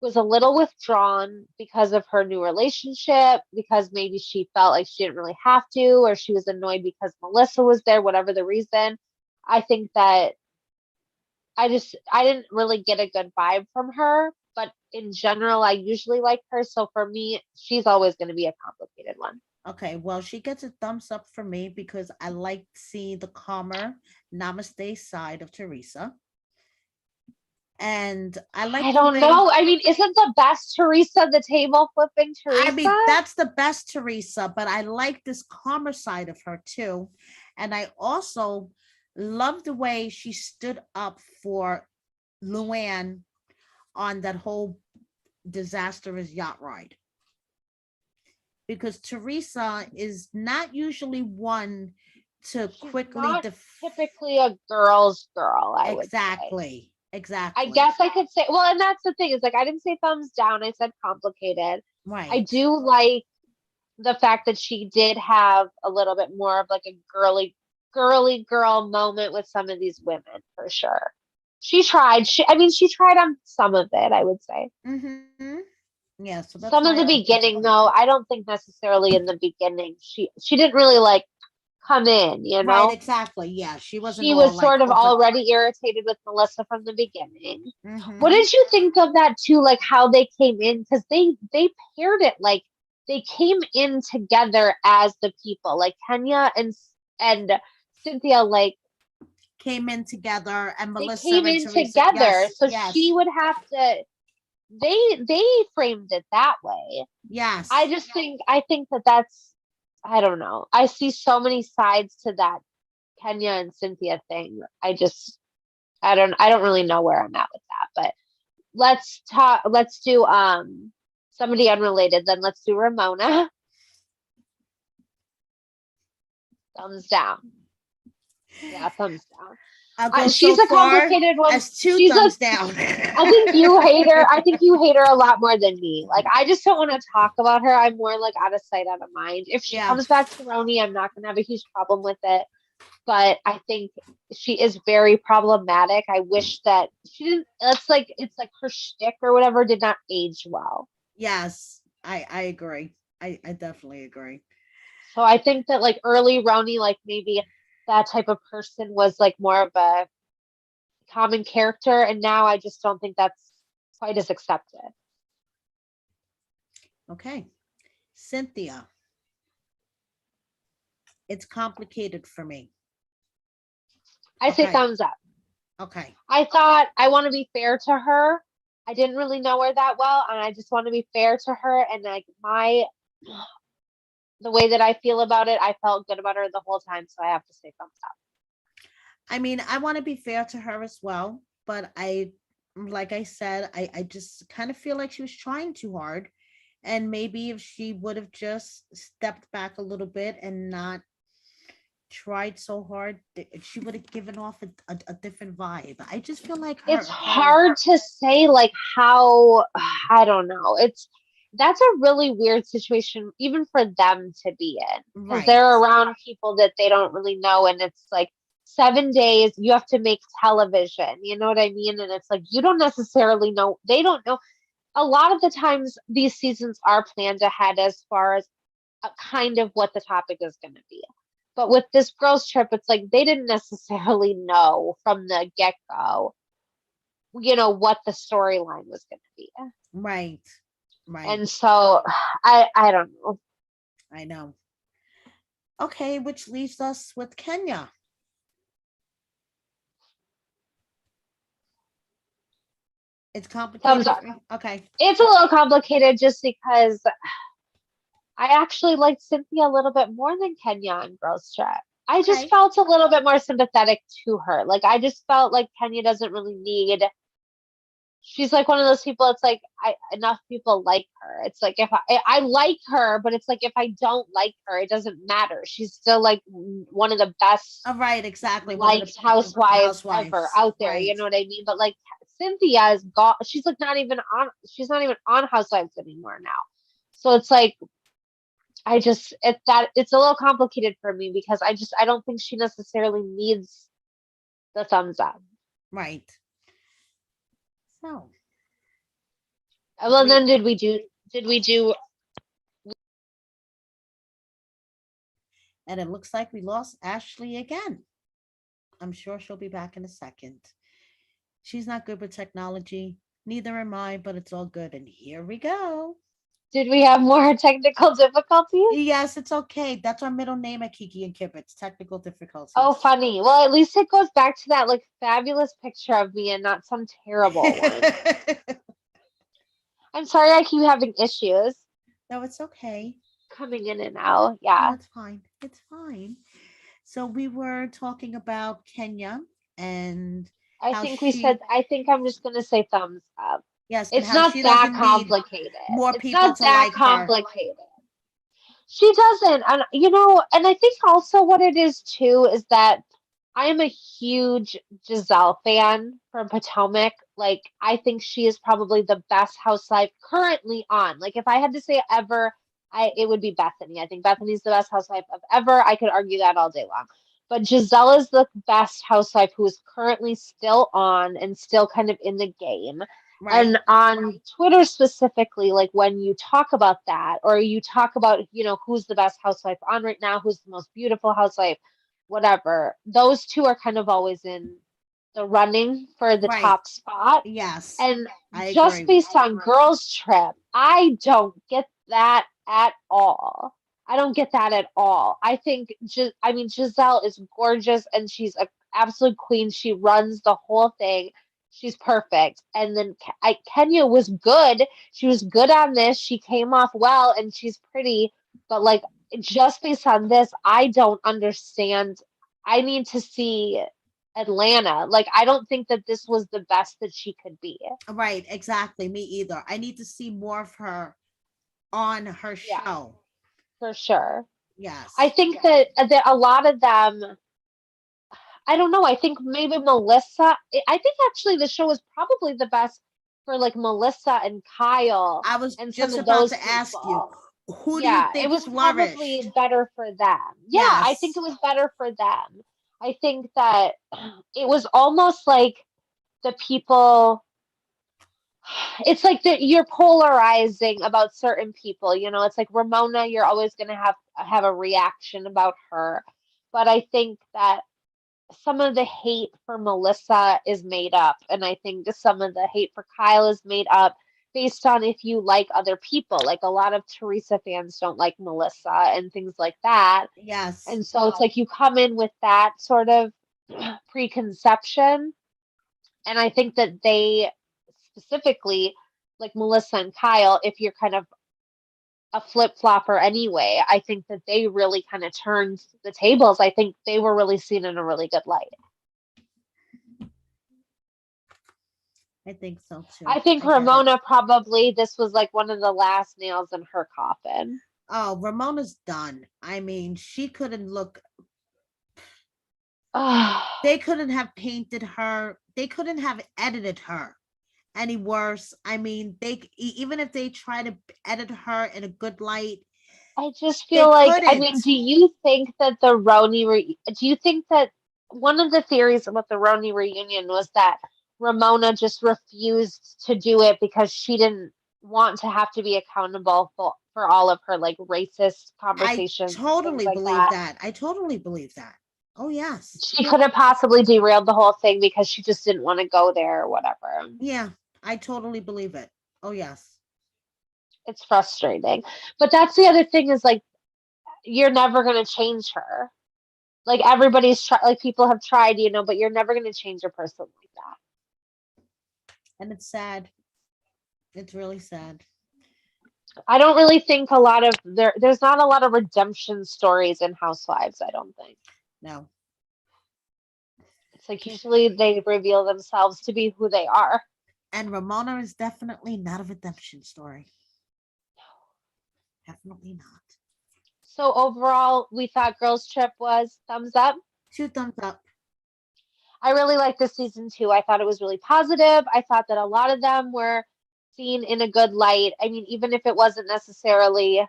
was a little withdrawn because of her new relationship, because maybe she felt like she didn't really have to, or she was annoyed because Melissa was there, whatever the reason. I think that I didn't really get a good vibe from her, but in general, I usually like her. So for me, she's always going to be a complicated one. Okay, well, she gets a thumbs up from me because I like to see the calmer namaste side of Teresa. And I I like the don't way, know. I mean, isn't the best Teresa the table flipping I mean, Teresa? that's the best Teresa, but I like this calmer side of her too. And I also love the way she stood up for Luann on that whole disastrous yacht ride. Because Teresa is not usually one to She's quickly not typically a girl's girl, I would say. exactly, I exactly. guess I could say, well, and that's the thing is like I didn't say thumbs down, I said complicated. I Right. do like the fact that she did have a little bit more of like a girly girl moment with some of these women for sure. She tried. I mean, she tried on some of it, I would say. Mm-hmm. Yeah, so that's Some of why the I give it. beginning, though, I don't think necessarily in the beginning. She didn't really like come in, you Right, know? exactly. Yeah, she wasn't She all was like sort of over. already irritated with Melissa from the beginning. What Mm-hmm. did you think of that too? Like how they came in because they paired it like they came in together as the people, like Kenya and Cynthia, like Came in together and they Melissa came and in Teresa. together. Yes, So she yes, would have to. They framed it that way. yes. I think that that's I don't know. I see so many sides to that Kenya and Cynthia thing. I don't really know where I'm at with that, but let's do somebody unrelated, then let's do Ramona. Thumbs down. Yeah, thumbs down. I'll go so She's a far complicated one. as two She's a thumbs down. I think you hate her. I think you hate her a lot more than me. Like I just don't want to talk about her. I'm more like out of sight, out of mind. If she Yeah. comes back to Roni, I'm not gonna have a huge problem with it. But I think she is very problematic. I wish that she didn't. It's like her shtick or whatever did not age well. Yes, I agree. I definitely agree. So I think that like early Roni, like maybe that type of person was like more of a common character, and now I just don't think that's quite as accepted. Okay. Cynthia, it's complicated for me. I say Okay. thumbs up. Okay. I thought I want to be fair to her. I didn't really know her that well, and I just want to be fair to her. And like the way that I feel about it, I felt good about her the whole time. So I have to say thumbs up. I mean, I want to be fair to her as well, but like I said, I just kind of feel like she was trying too hard. And maybe if she would have just stepped back a little bit and not tried so hard, she would have given off a different vibe. I just feel like It's her hard to say like how I don't know. that's a really weird situation, even for them to be in, because Right. they're around people that they don't really know. And it's like 7 days, you have to make television. You know what I mean? And it's like, you don't necessarily know, they don't know. A lot of the times, these seasons are planned ahead as far as kind of what the topic is going to be. But with this girls' trip, it's like they didn't necessarily know from the get go, what the storyline was going to be. Right. Right. And so I don't know. I know. Okay, which leaves us with Kenya. It's Thumbs complicated. up. Okay. It's a little complicated just because I actually liked Cynthia a little bit more than Kenya on Girls Trip. I just Okay. felt a little bit more sympathetic to her. Like I just felt like Kenya doesn't really need. She's like one of those people. It's like enough people like her. It's like if I like her, but it's like if I don't like her, it doesn't matter. She's still like one of the best Right, exactly. One of liked the housewives ever housewives. out there. You Right. know what I mean? But like Cynthia is gone. She's like not even on. She's not even on Housewives anymore now. So it's like it's a little complicated for me because I don't think she necessarily needs the thumbs up. Right. So Well, we then did we do and it looks like we lost Ashley again. I'm sure she'll be back in a second. She's not good with technology. Neither am I, but it's all good. And here we go. did we have more technical difficulties? Yes, it's okay. That's our middle name at Kiki and Kibbitz. Technical Oh, difficulties. funny. Well, at least it goes back to that like fabulous picture of me and not some terrible one. I'm sorry I keep having issues No, it's okay. coming in and out. No, Yeah. it's fine. It's fine. So we were talking about Kenya and how I think I'm just gonna say thumbs up. yes, and It's how not she that doesn't need complicated. more It's people not to that like her. complicated. She doesn't. And and I think also what it is too is that I am a huge Giselle fan from Potomac. Like I think she is probably the best housewife currently on. Like if I had to say ever, it would be Bethany. I think Bethany's the best housewife of ever. I could argue that all day long. But Giselle is the best housewife who is currently still on and still kind of in the game. Right. And on Twitter specifically, like when you talk about that, or you talk about, who's the best housewife on right now, who's the most beautiful housewife, whatever, those two are kind of always in the running for the Right. top spot. Yes, And I just agree. based on Girls Trip, I don't get that at all. I don't get that at all. I think, I mean, Giselle is gorgeous and she's an absolute queen. She runs the whole thing. She's perfect. And then Kenya was good. She was good on this. She came off well and she's pretty. But like, just based on this, I don't understand. I need to see Atlanta. Like, I don't think that this was the best that she could be. Right, exactly. Me either. I need to see more of her on her Yeah, show. for sure. I Yes. think that a lot of them, I don't know. I think maybe Melissa, I think actually the show was probably the best for like Melissa and Kyle I was and some just of about those to ask you, people. who do you Yeah, it think was probably flourished? better for them. Yeah, I think Yes. it was better for them. I think that it was almost like the people, it's like that you're polarizing about certain people, it's like Ramona, you're always going to have a reaction about her. But I think that some of the hate for Melissa is made up, and I think some of the hate for Kyle is made up based on if you like other people. Like a lot of Teresa fans don't like Melissa and things like that. Yes. And so it's like you come in with that sort of preconception. And I think that they specifically, like Melissa and Kyle, if you're kind of a flip flopper anyway, I think that they really kind of turned the tables. I think they were really seen in a really good light. I think so too. I think I get it. Ramona probably, this was like one of the last nails in her coffin. Oh, Ramona's done. I mean, she couldn't look, Oh, they couldn't have painted her, they couldn't have edited her any worse. I mean, even if they try to edit her in a good light, I just they feel like, I couldn't. mean, do you think that do you think that one of the theories about the Roni reunion was that Ramona just refused to do it because she didn't want to have to be accountable for all of her like racist I conversations and things totally like believe that? that. I totally believe that. Oh yes. She could have possibly derailed the whole thing because she just didn't want to go there or whatever. Yeah, I totally believe it. Oh yes. It's frustrating. But that's the other thing is like, you're never going to change her. Like everybody's like people have tried, but you're never going to change a person like that. And it's sad. It's really sad. I don't really think a lot of there's not a lot of redemption stories in Housewives, I don't think. No. It's like usually they reveal themselves to be who they are. And Ramona is definitely not a redemption story. Definitely not. So overall, we thought Girls Trip was thumbs up. 2 thumbs up. I really liked this season too. I thought it was really positive. I thought that a lot of them were seen in a good light. I mean, even if it wasn't necessarily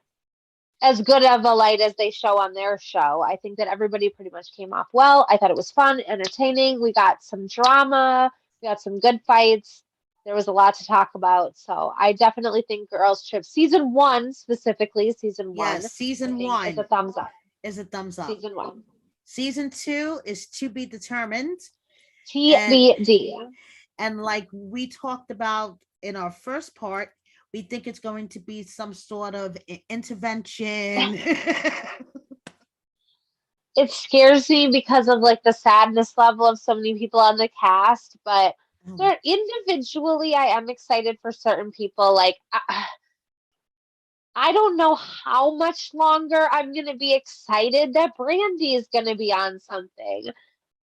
as good of a light as they show on their show, I think that everybody pretty much came off well. I thought it was fun, entertaining. We got some drama, we got some good fights. There was a lot to talk about. So I definitely think Girls Trip season one, specifically season one, Yes, I season think is a one thumbs up. is a thumbs up. Season one. Season 2 is to be determined. And TBD. and like we talked about in our first part, we think it's going to be some sort of intervention. It scares me because of like the sadness level of so many people on the cast, but Oh, they're individually, I am excited for certain people. Like, I don't know how much longer I'm going to be excited that Brandy is going to be on something.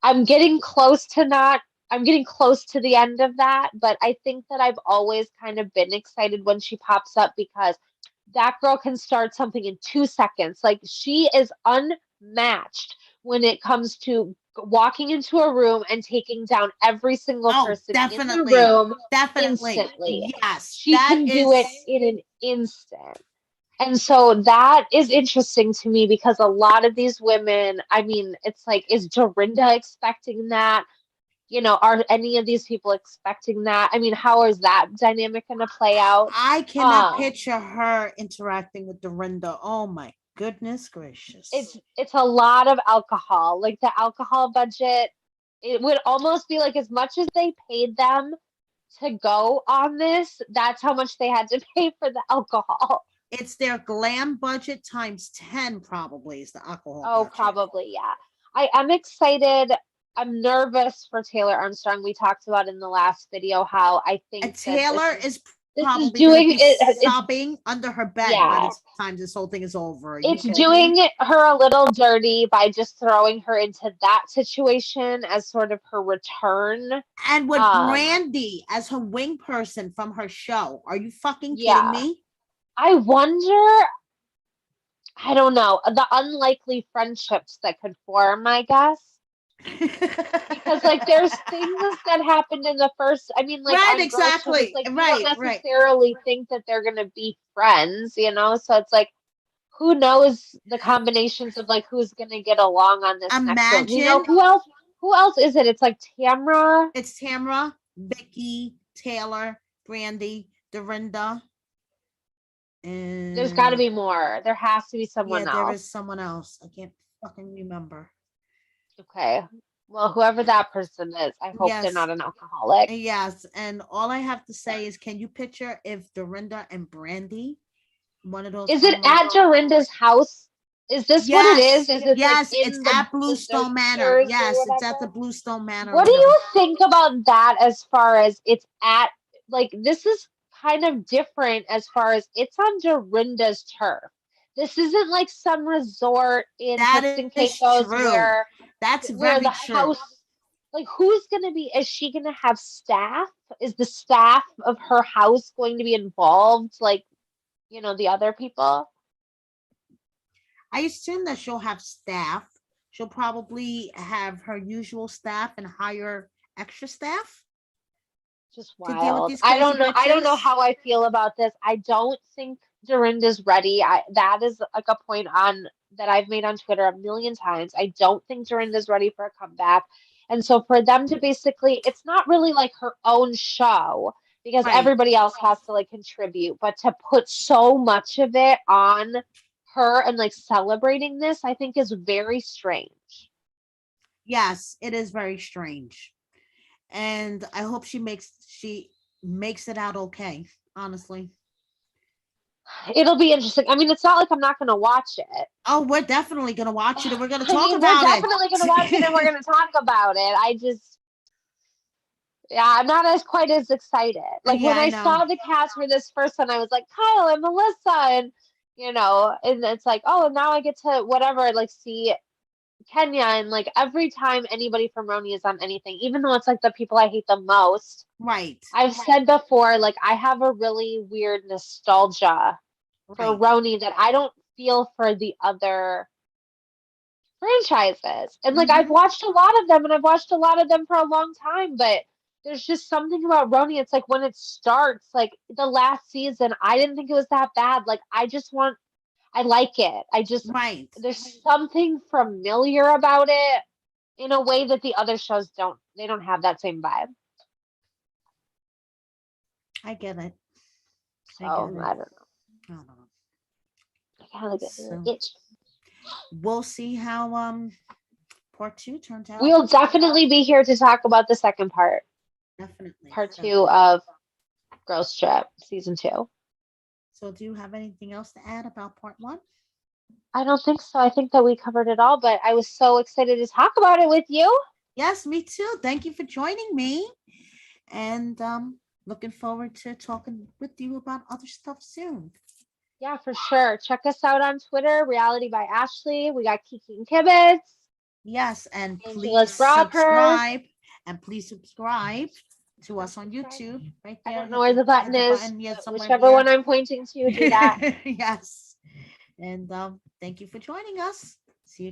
I'm getting close to not, I'm getting close to the end of that, but I think that I've always kind of been excited when she pops up because that girl can start something in 2 seconds. Like she is unmatched when it comes to walking into a room and taking down every single oh, person in the definitely. room Definitely. instantly. Yes, She that can do is. it in an instant. And so that is interesting to me because a lot of these women, I mean, it's like, is Dorinda expecting that? Are any of these people expecting that? I mean, how is that dynamic going to play out? I cannot picture her interacting with Dorinda. Oh my goodness gracious. It's a lot of alcohol. Like the alcohol budget, it would almost be like as much as they paid them to go on this, that's how much they had to pay for the alcohol. It's their glam budget times 10, probably, is the alcohol Oh, budget. probably, yeah. I am excited. I'm nervous for Taylor Armstrong. We talked about in the last video how I think And that Taylor is this is probably going to doing be it. It's sobbing under her bed by yeah, the time this whole thing is over. Are you it's kidding me? doing her a little dirty by just throwing her into that situation as sort of her return. And with Brandy as her wing person from her show. Are you fucking kidding Yeah. me? I wonder, I don't know, the unlikely friendships that could form, I guess. Because like there's things that happened in the first, I mean, like Right, on Girls Trip, it's exactly. like you don't Right, right. necessarily think that they're gonna be friends. So it's like who knows the combinations of like who's gonna get along on this next one. Imagine Who else is it? It's like Tamra. it's Tamra, Vicky, Taylor, Brandy, Dorinda, There's got to and be more. There has to be yeah, someone there else. is someone else. I can't fucking remember. Okay. Well, whoever that person is, I hope they're Yes, not an alcoholic. yes. And all I have to say is, can you picture if Dorinda and Brandy, one of those Is it come at Dorinda's house? Is this what it is? Yes, Is it like yes, it's in at the Bluestone Manor. Dodgers or Yes, it's at the whatever? Bluestone Manor What or do whatever. you think about that as far as it's at, like, this is kind of different as far as it's on Dorinda's turf. This isn't like some resort in Turks That and is Caicos true. where That's the very house, true. like, is she gonna have staff? Is the staff of her house going to be involved, like, the other people? I assume that she'll have staff. She'll probably have her usual staff and hire extra staff. just to deal with wild. these I crazy don't know. I don't know bitches. how I feel about this. I don't think Dorinda's ready. That is like a point on that I've made on Twitter a million times. I don't think Dorinda's ready for a comeback. And so for them to basically, it's not really like her own show because Right. everybody else has to like contribute, but to put so much of it on her and like celebrating this, I think is very strange. Yes, it is very strange. And I hope she makes it out okay, honestly. It'll be interesting. I mean, it's not like I'm not going to watch it. Oh, we're definitely gonna watch it and we're gonna I talk mean, we're about definitely going to watch it and we're it. going to talk about it. Yeah, I'm not as quite as excited. Like Yeah, when I I know. saw the cast for this first one, I was like, Kyle and Melissa, and and it's like, oh, now I get to whatever, like see Kenya, and like every time anybody from Roni is on anything, even though it's like the people I hate the most, Right. I've said before, like I have a really weird nostalgia for Right. Roni that I don't feel for the other franchises. And like I've Hmm. watched a lot of them and I've watched a lot of them for a long time, but there's just something about Roni. It's like when it starts, like the last season, I didn't think it was that bad. Like I like it. Right. There's something familiar about it in a way that the other shows don't. They don't have that same vibe. I get it. I get So it. I don't know. I don't know. I kind of get the So itch. we'll see how part two turns out. We'll definitely be here to talk about the second Definitely. part So, two of Girls Trip season 2. so do you have anything else to add about part one? I don't think so. I think that we covered it all, but I was so excited to talk about it with you. Yes, me too. Thank you for joining me. And looking forward to talking with you about other stuff soon. Yeah, for sure. Check us out on Twitter, Reality by Ashley. We got Kiki and Kibbitz, Yes, and Angela's please Broadhurst. subscribe. And please subscribe to us on Subscribe. YouTube. Right I there. don't know where the button Hit the is, button. Yes, but somewhere whichever one here. I'm pointing to, do that. Yes. And thank you for joining us. See you